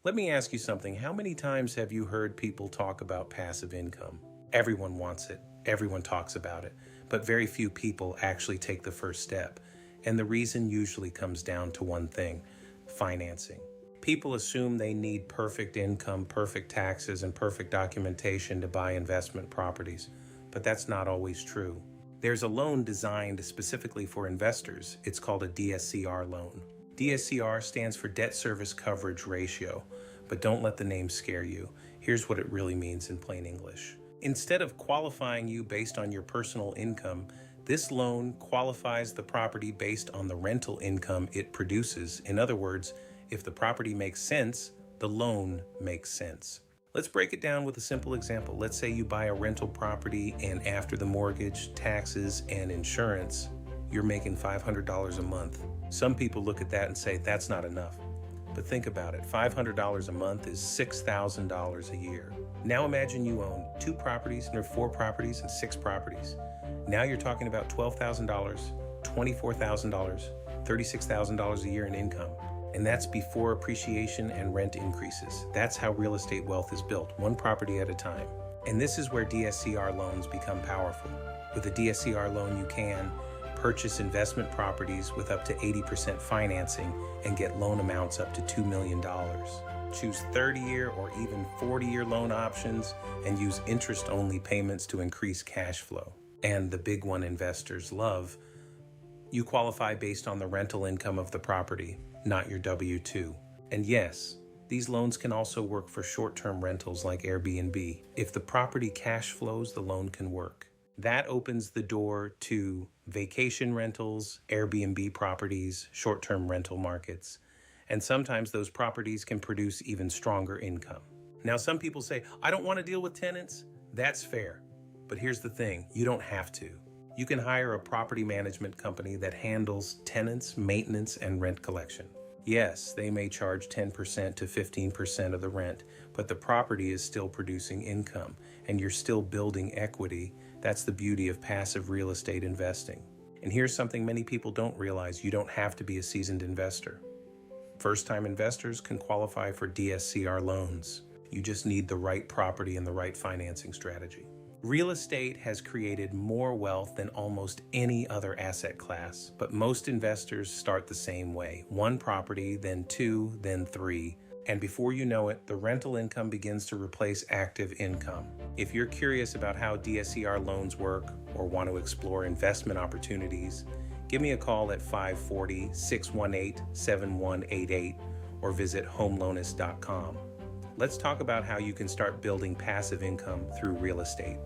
Let me ask you something. How many times have you heard people talk about passive income? Everyone wants it, everyone talks about it, but very few people actually take the first step. And the reason usually comes down to one thing: financing. People assume they need perfect income, perfect taxes, and perfect documentation to buy investment properties, but that's not always true. There's a loan designed specifically for investors. It's called a DSCR loan. DSCR stands for Debt Service Coverage Ratio, but don't let the name scare you. Here's what it really means in plain English. Instead of qualifying you based on your personal income, this loan qualifies the property based on the rental income it produces. In other words, if the property makes sense, the loan makes sense. Let's break it down with a simple example. Let's say you buy a rental property and after the mortgage, taxes, and insurance, you're making $500 a month. Some people look at that and say that's not enough. But think about it, $500 a month is $6,000 a year. Now imagine you own 2 properties, or 4 properties, and 6 properties. Now you're talking about $12,000, $24,000, $36,000 a year in income. And that's before appreciation and rent increases. That's how real estate wealth is built, one property at a time. And this is where DSCR loans become powerful. With a DSCR loan, you can purchase investment properties with up to 80% financing and get loan amounts up to $2 million. Choose 30-year or even 40-year loan options and use interest-only payments to increase cash flow. And the big one investors love, you qualify based on the rental income of the property, not your W-2. And yes, these loans can also work for short-term rentals like Airbnb. If the property cash flows, the loan can work. That opens the door to vacation rentals, Airbnb properties, short-term rental markets. And sometimes those properties can produce even stronger income. Now, some people say, I don't want to deal with tenants. That's fair. But here's the thing, you don't have to. You can hire a property management company that handles tenants, maintenance, and rent collection. Yes, they may charge 10% to 15% of the rent, but the property is still producing income, and you're still building equity. That's the beauty of passive real estate investing. And here's something many people don't realize: you don't have to be a seasoned investor. First-time investors can qualify for DSCR loans. You just need the right property and the right financing strategy. Real estate has created more wealth than almost any other asset class, but most investors start the same way: 1 property, then 2, then 3. And before you know it, the rental income begins to replace active income. If you're curious about how DSCR loans work or want to explore investment opportunities, give me a call at 540-618-7188 or visit homeloanist.com. Let's talk about how you can start building passive income through real estate.